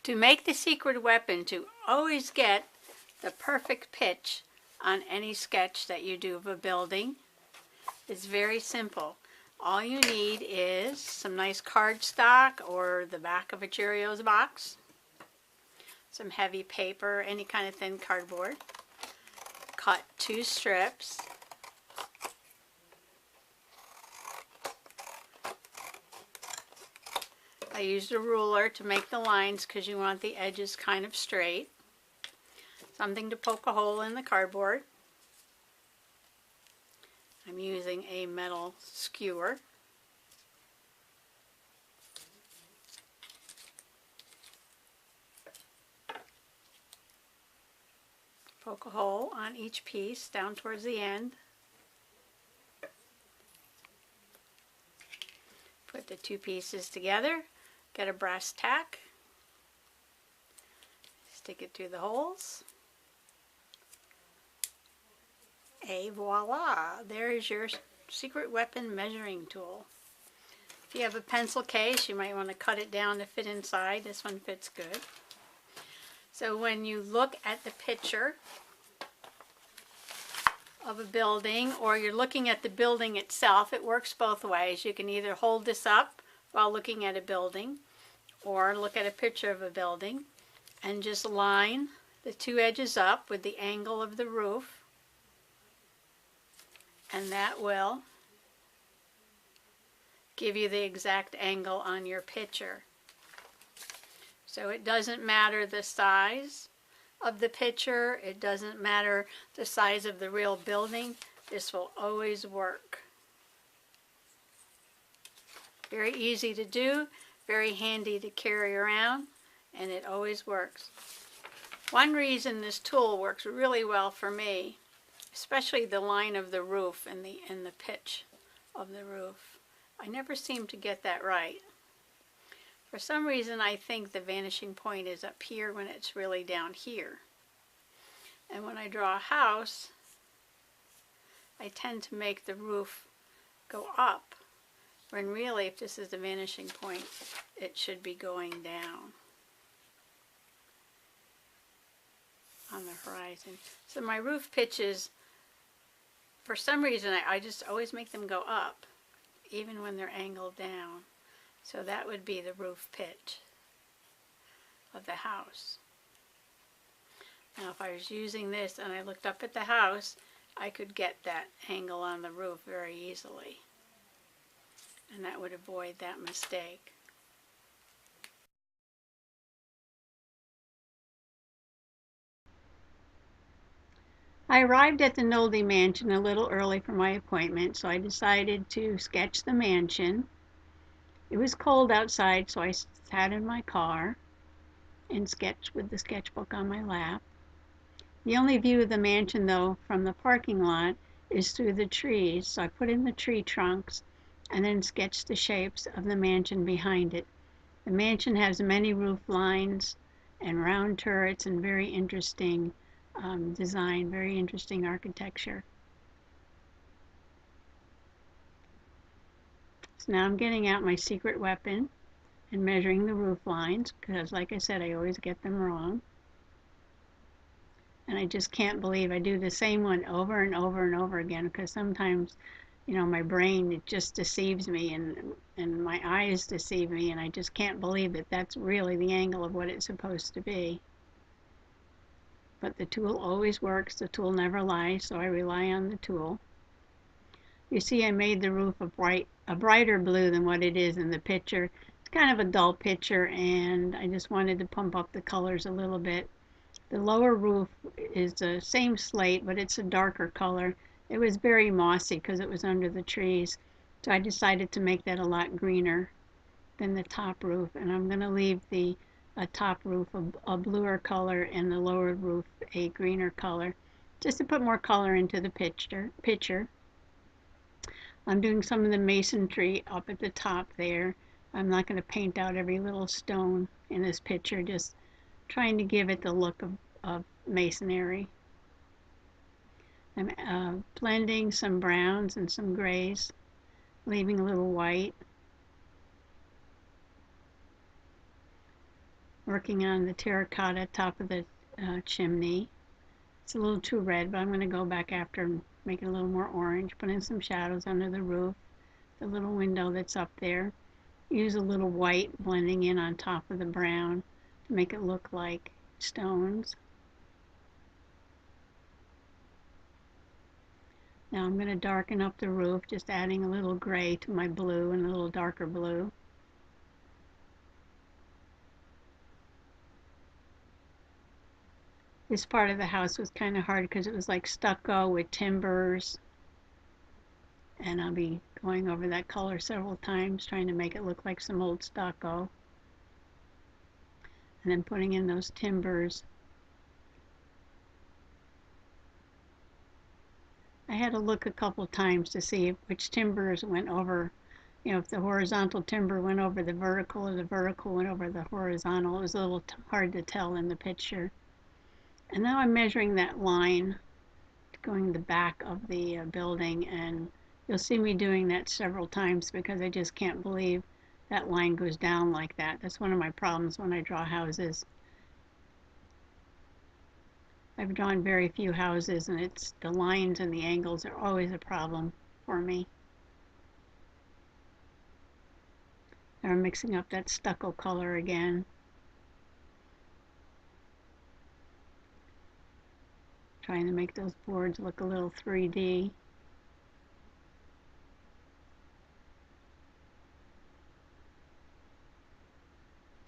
To make the secret weapon, to always get the perfect pitch on any sketch that you do of a building, is very simple. All you need is some nice cardstock or the back of a Cheerios box, some heavy paper, any kind of thin cardboard. Cut 2 strips. I used a ruler to make the lines because you want the edges kind of straight. Something to poke a hole in the cardboard. I'm using a metal skewer. Poke a hole on each piece down towards the end. Put the 2 pieces together. Get a brass tack, stick it through the holes, et voila! There is your secret weapon measuring tool. If you have a pencil case, you might want to cut it down to fit inside. This one fits good. So when you look at the picture of a building, or you're looking at the building itself, it works both ways. You can either hold this up while looking at a building, or look at a picture of a building and just line the 2 edges up with the angle of the roof, and that will give you the exact angle on your picture. So it doesn't matter the size of the picture, it doesn't matter the size of the real building, this will always work. Very easy to do, very handy to carry around, and it always works. One reason this tool works really well for me, especially the line of the roof and the pitch of the roof. I never seem to get that right. For some reason I think the vanishing point is up here when it's really down here. And when I draw a house, I tend to make the roof go up, when really, if this is the vanishing point, it should be going down on the horizon. So my roof pitches, for some reason, I just always make them go up, even when they're angled down. So that would be the roof pitch of the house. Now if I was using this and I looked up at the house, I could get that angle on the roof very easily. And that would avoid that mistake. I arrived at the Nolde mansion a little early for my appointment, so I decided to sketch the mansion. It was cold outside, so I sat in my car and sketched with the sketchbook on my lap. The only view of the mansion, though, from the parking lot is through the trees, so I put in the tree trunks and then sketched the shapes of the mansion behind it. The mansion has many roof lines and round turrets and very interesting design, very interesting architecture. So now I'm getting out my secret weapon and measuring the roof lines, because like I said, I always get them wrong. And I just can't believe I do the same one over and over and over again, because sometimes, you know, my brain, it just deceives me, and my eyes deceive me, and I just can't believe that that's really the angle of what it's supposed to be. But the tool always works, the tool never lies, so I rely on the tool. You see, I made the roof a brighter blue than what it is in the picture. It's kind of a dull picture, and I just wanted to pump up the colors a little bit. The lower roof is the same slate, but it's a darker color. It was very mossy because it was under the trees, so I decided to make that a lot greener than the top roof, and I'm going to leave the top roof a bluer color and the lower roof a greener color, just to put more color into the picture. I'm doing some of the masonry up at the top there, I'm not going to paint out every little stone in this picture, just trying to give it the look of masonry. I'm blending some browns and some grays, leaving a little white. Working on the terracotta top of the chimney. It's a little too red, but I'm going to go back after and make it a little more orange. Put in some shadows under the roof, the little window that's up there. Use a little white blending in on top of the brown to make it look like stones. Now I'm going to darken up the roof, just adding a little gray to my blue and a little darker blue. This part of the house was kind of hard because it was like stucco with timbers, and I'll be going over that color several times, trying to make it look like some old stucco, and then putting in those timbers. I had to look a couple times to see which timbers went over, if the horizontal timber went over the vertical or the vertical went over the horizontal. It was a little hard to tell in the picture. And now I'm measuring that line going the back of the building, and you'll see me doing that several times because I just can't believe that line goes down like that. That's one of my problems when I draw houses. I've drawn very few houses, and it's the lines and the angles are always a problem for me. Now I'm mixing up that stucco color again. Trying to make those boards look a little 3D.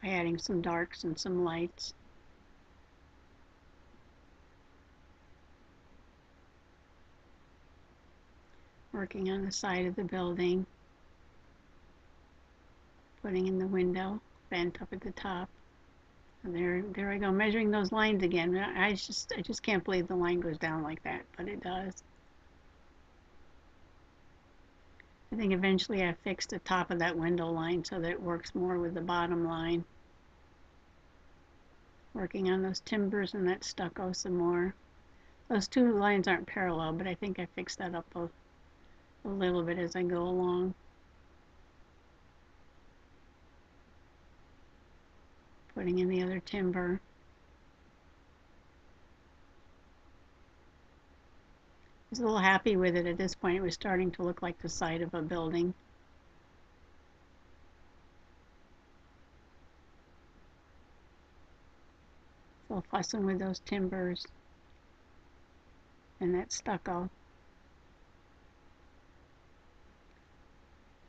By adding some darks and some lights. Working on the side of the building. Putting in the window, vent up at the top. And there I go, measuring those lines again. I just can't believe the line goes down like that, but it does. I think eventually I fixed the top of that window line so that it works more with the bottom line. Working on those timbers and that stucco some more. Those two lines aren't parallel, but I think I fixed that up a little bit as I go along. Putting in the other timber. I was a little happy with it at this point. It was starting to look like the side of a building. So fussing with those timbers and that stucco.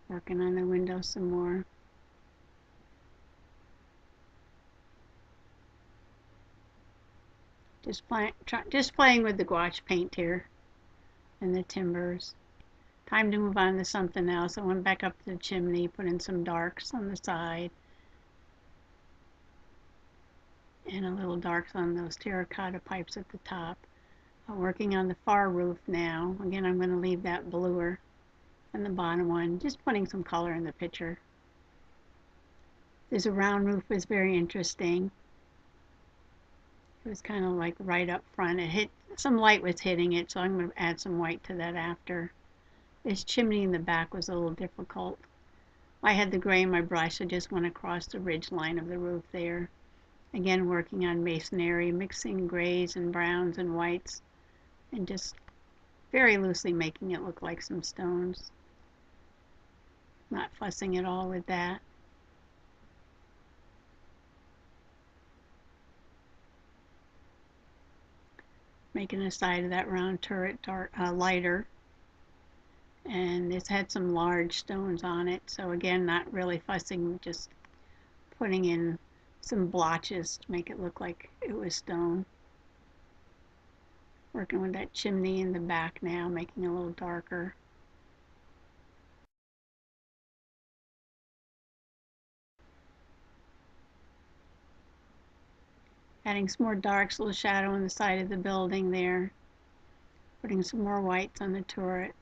Working on the window some more. Just playing with the gouache paint here and the timbers. Time to move on to something else. I went back up to the chimney, put in some darks on the side and a little darks on those terracotta pipes at the top. I'm working on the far roof now. Again, I'm going to leave that bluer than the bottom one, just putting some color in the picture. This round roof was very interesting. It was kind of like right up front. Some light was hitting it, so I'm going to add some white to that after. This chimney in the back was a little difficult. I had the gray in my brush, so just went across the ridge line of the roof there. Again, working on masonry, mixing grays and browns and whites, and just very loosely making it look like some stones. Not fussing at all with that. Making the side of that round turret lighter. And this had some large stones on it, so again, not really fussing, just putting in some blotches to make it look like it was stone. Working with that chimney in the back now, making it a little darker. Adding some more darks, a little shadow on the side of the building there. Putting some more whites on the turret.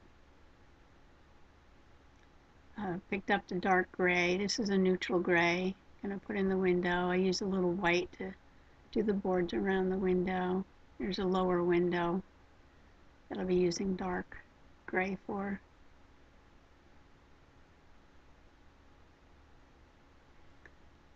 Picked up the dark gray. This is a neutral gray. Gonna put in the window. I use a little white to do the boards around the window. There's a lower window that I'll be using dark gray for.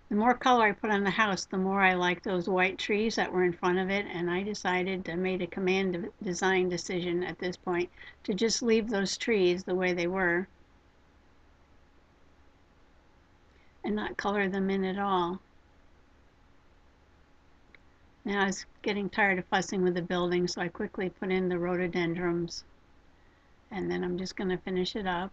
The more color I put on the house, the more I like those white trees that were in front of it, and I decided to make a command design decision at this point to just leave those trees the way they were and not color them in at all. Now I was getting tired of fussing with the building, so I quickly put in the rhododendrons, and then I'm just going to finish it up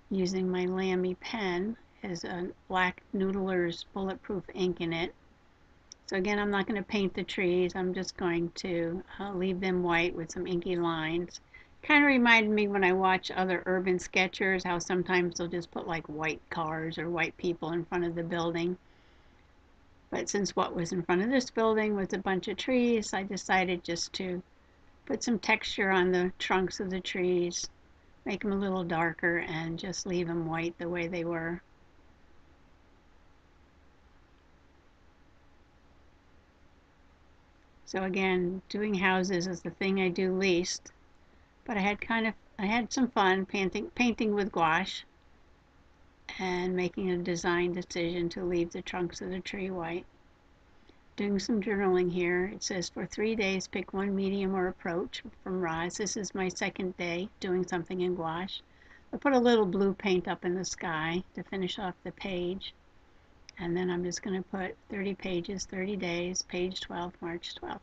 using my Lamy pen. Has a black Noodler's bulletproof ink in it. So again, I'm not going to paint the trees. I'm just going to leave them white with some inky lines. Kind of reminded me when I watch other urban sketchers, how sometimes they'll just put like white cars or white people in front of the building. But since what was in front of this building was a bunch of trees, I decided just to put some texture on the trunks of the trees, make them a little darker, and just leave them white the way they were. So again, doing houses is the thing I do least, but I had some fun painting with gouache and making a design decision to leave the trunks of the tree white. Doing some journaling here. It says for 3 days pick one medium or approach from Roz. This is my second day doing something in gouache. I put a little blue paint up in the sky to finish off the page, and then I'm just going to put 30 pages, 30 days, page 12, March 12th.